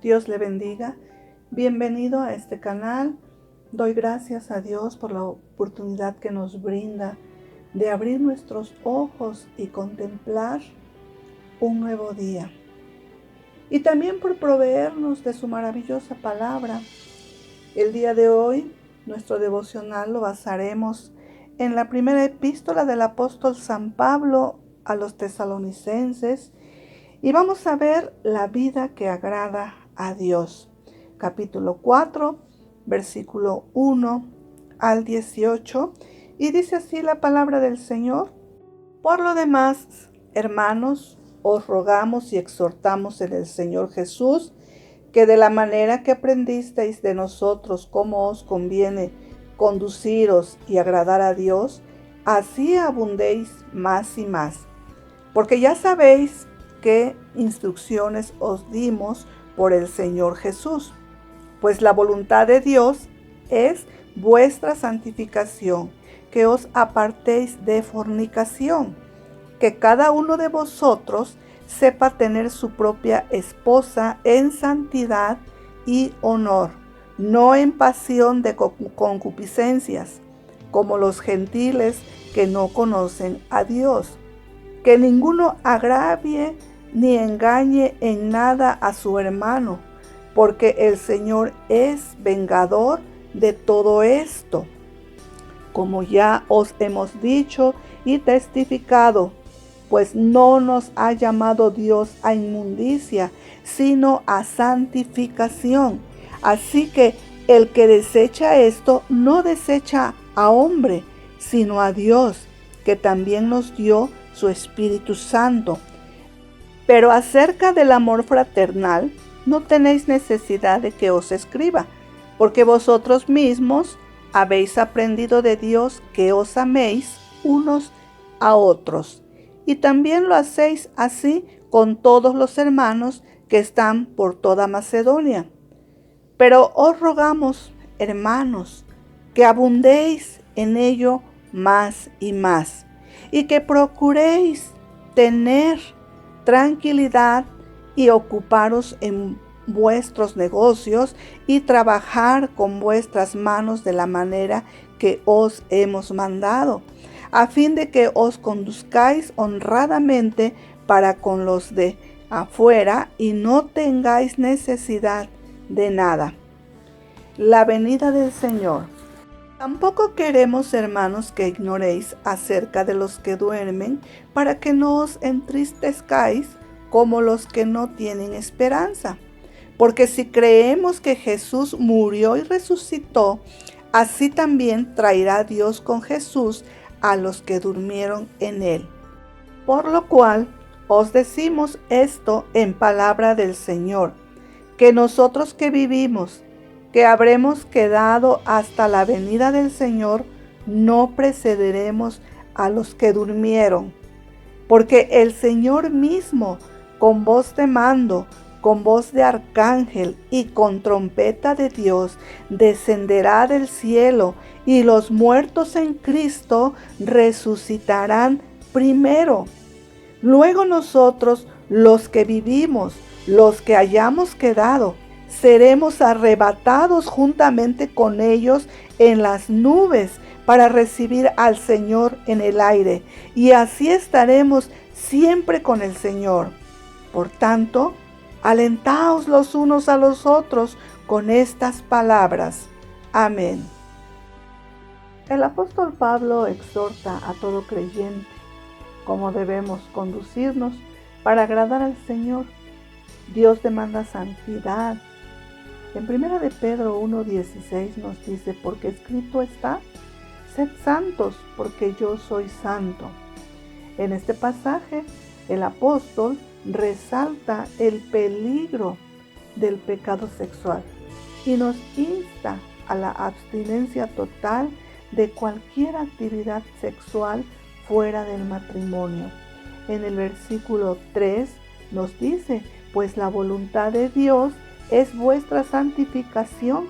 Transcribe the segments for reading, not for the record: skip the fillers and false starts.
Dios le bendiga. Bienvenido a este canal. Doy gracias a Dios por la oportunidad que nos brinda de abrir nuestros ojos y contemplar un nuevo día. Y también por proveernos de su maravillosa palabra. El día de hoy, nuestro devocional lo basaremos en la primera epístola del apóstol San Pablo a los tesalonicenses. Y vamos a ver la vida que agrada a Dios. Capítulo 4, versículo 1 al 18. Y dice así la palabra del Señor. Por lo demás, hermanos, os rogamos y exhortamos en el Señor Jesús, que de la manera que aprendisteis de nosotros cómo os conviene conduciros y agradar a Dios, así abundéis más y más. Porque ya sabéis qué instrucciones os dimos por el Señor Jesús. Pues la voluntad de Dios es vuestra santificación, que os apartéis de fornicación, que cada uno de vosotros sepa tener su propia esposa en santidad y honor, no en pasión de concupiscencias, como los gentiles que no conocen a Dios. Que ninguno agravie ni engañe en nada a su hermano, porque el Señor es vengador de todo esto. Como ya os hemos dicho y testificado, pues no nos ha llamado Dios a inmundicia, sino a santificación. Así que el que desecha esto no desecha a hombre, sino a Dios, que también nos dio su Espíritu Santo. Pero acerca del amor fraternal, no tenéis necesidad de que os escriba, porque vosotros mismos habéis aprendido de Dios que os améis unos a otros. Y también lo hacéis así con todos los hermanos que están por toda Macedonia. Pero os rogamos, hermanos, que abundéis en ello más y más, y que procuréis tener tranquilidad y ocuparos en vuestros negocios y trabajar con vuestras manos de la manera que os hemos mandado, a fin de que os conduzcáis honradamente para con los de afuera y no tengáis necesidad de nada. La venida del Señor. Tampoco queremos, hermanos, que ignoréis acerca de los que duermen, para que no os entristezcáis como los que no tienen esperanza. Porque si creemos que Jesús murió y resucitó, así también traerá Dios con Jesús a los que durmieron en él. Por lo cual os decimos esto en palabra del Señor, que nosotros que vivimos, que habremos quedado hasta la venida del Señor, no precederemos a los que durmieron. Porque el Señor mismo, con voz de mando, con voz de arcángel y con trompeta de Dios, descenderá del cielo, y los muertos en Cristo resucitarán primero. Luego nosotros, los que vivimos, los que hayamos quedado, seremos arrebatados juntamente con ellos en las nubes para recibir al Señor en el aire, y así estaremos siempre con el Señor. Por tanto, alentaos los unos a los otros con estas palabras. Amén. El apóstol Pablo exhorta a todo creyente cómo debemos conducirnos para agradar al Señor. Dios demanda santidad. En 1 de Pedro 1:16 nos dice, porque escrito está, sed santos, porque yo soy santo. En este pasaje, el apóstol resalta el peligro del pecado sexual y nos insta a la abstinencia total de cualquier actividad sexual fuera del matrimonio. En el versículo 3 nos dice, pues la voluntad de Dios es vuestra santificación,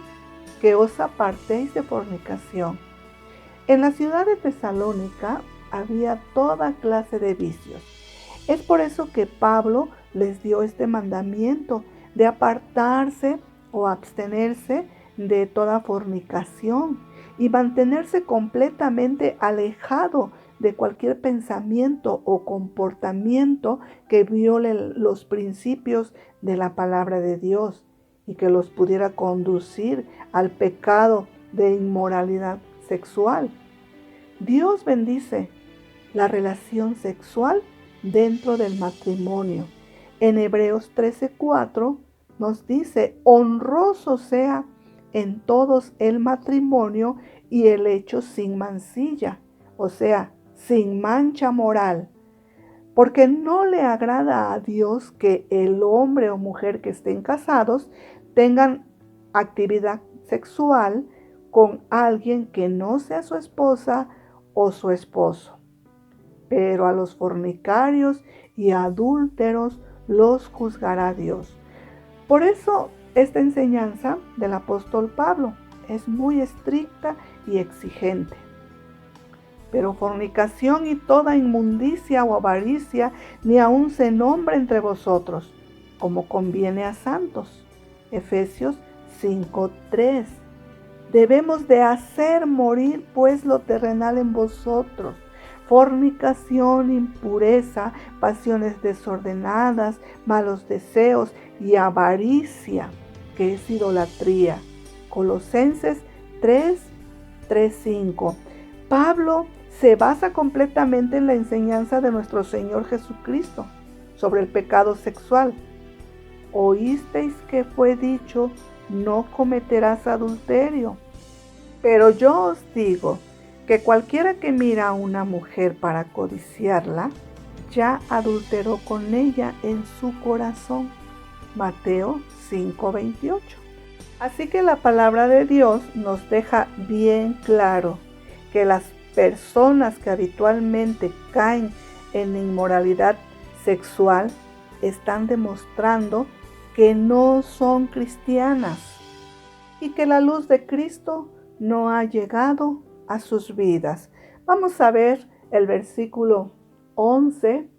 que os apartéis de fornicación. En la ciudad de Tesalónica había toda clase de vicios. Es por eso que Pablo les dio este mandamiento de apartarse o abstenerse de toda fornicación y mantenerse completamente alejado de cualquier pensamiento o comportamiento que viole los principios de la palabra de Dios y que los pudiera conducir al pecado de inmoralidad sexual. Dios bendice la relación sexual dentro del matrimonio. En Hebreos 13:4 nos dice: honroso sea en todos el matrimonio y el hecho sin mancilla, o sea, sin mancha moral, porque no le agrada a Dios que el hombre o mujer que estén casados tengan actividad sexual con alguien que no sea su esposa o su esposo. Pero a los fornicarios y adúlteros los juzgará Dios. Por eso esta enseñanza del apóstol Pablo es muy estricta y exigente. Pero fornicación y toda inmundicia o avaricia ni aun se nombre entre vosotros, como conviene a santos. Efesios 5:3. Debemos de hacer morir pues lo terrenal en vosotros: fornicación, impureza, pasiones desordenadas, malos deseos y avaricia, que es idolatría. Colosenses 3:5. Pablo se basa completamente en la enseñanza de nuestro Señor Jesucristo sobre el pecado sexual. Oísteis que fue dicho: no cometerás adulterio. Pero yo os digo que cualquiera que mira a una mujer para codiciarla, ya adulteró con ella en su corazón. Mateo 5:28. Así que la palabra de Dios nos deja bien claro que las personas que habitualmente caen en inmoralidad sexual están demostrando que no son cristianas y que la luz de Cristo no ha llegado a sus vidas. Vamos a ver el versículo 11,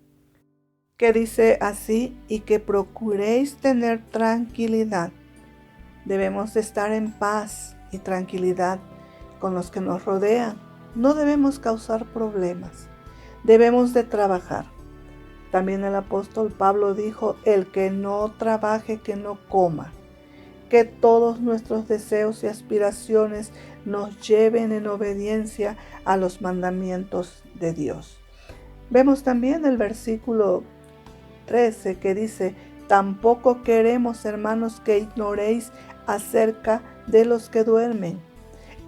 que dice así: y que procuréis tener tranquilidad. Debemos estar en paz y tranquilidad con los que nos rodean. No debemos causar problemas. Debemos de trabajar. También el apóstol Pablo dijo: el que no trabaje, que no coma. Que todos nuestros deseos y aspiraciones nos lleven en obediencia a los mandamientos de Dios. Vemos también el versículo 13 que dice: tampoco queremos, hermanos, que ignoréis acerca de los que duermen.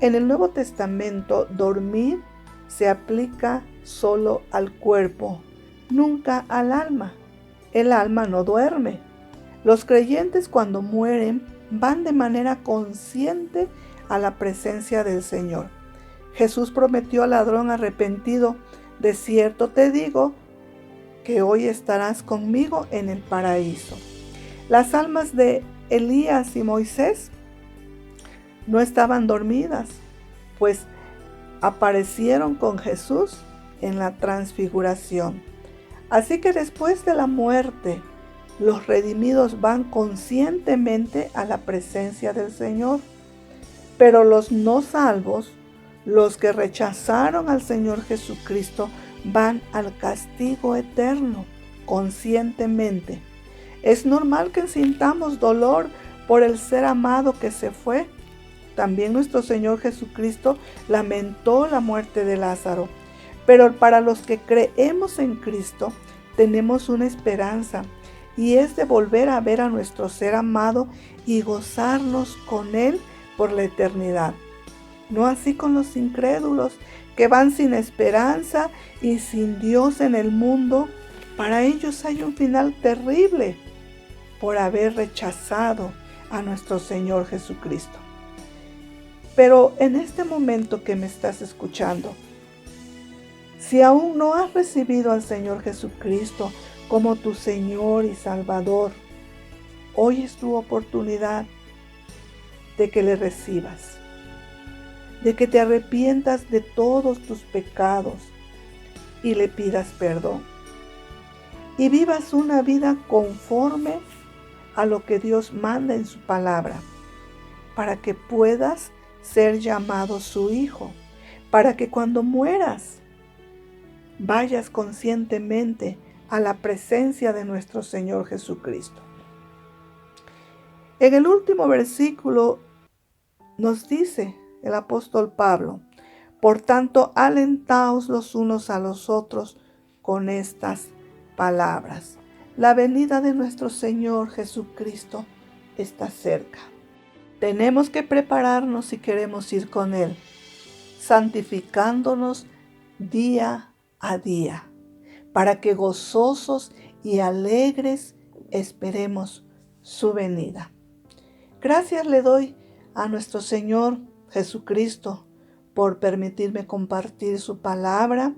En el Nuevo Testamento, dormir se aplica solo al cuerpo, nunca al alma. El alma no duerme. Los creyentes, cuando mueren, van de manera consciente a la presencia del Señor. Jesús prometió al ladrón arrepentido: de cierto te digo que hoy estarás conmigo en el paraíso. Las almas de Elías y Moisés no estaban dormidas, pues aparecieron con Jesús en la transfiguración. Así que después de la muerte, los redimidos van conscientemente a la presencia del Señor. Pero los no salvos, los que rechazaron al Señor Jesucristo, van al castigo eterno conscientemente. Es normal que sintamos dolor por el ser amado que se fue. También nuestro Señor Jesucristo lamentó la muerte de Lázaro. Pero para los que creemos en Cristo, tenemos una esperanza, y es de volver a ver a nuestro ser amado y gozarnos con Él por la eternidad. No así con los incrédulos, que van sin esperanza y sin Dios en el mundo. Para ellos hay un final terrible por haber rechazado a nuestro Señor Jesucristo. Pero en este momento que me estás escuchando, si aún no has recibido al Señor Jesucristo como tu Señor y Salvador, hoy es tu oportunidad de que le recibas, de que te arrepientas de todos tus pecados y le pidas perdón, y vivas una vida conforme a lo que Dios manda en su palabra, para que puedas ser llamado su hijo, para que cuando mueras vayas conscientemente a la presencia de nuestro Señor Jesucristo. En el último versículo nos dice el apóstol Pablo: por tanto, alentaos los unos a los otros con estas palabras. La venida de nuestro Señor Jesucristo está cerca. Tenemos que prepararnos si queremos ir con Él, santificándonos día a día, para que gozosos y alegres esperemos su venida. Gracias le doy a nuestro Señor Jesucristo por permitirme compartir su palabra.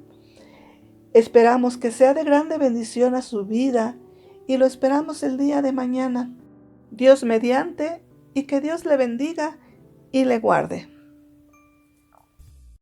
Esperamos que sea de grande bendición a su vida y lo esperamos el día de mañana. Dios mediante, y que Dios le bendiga y le guarde.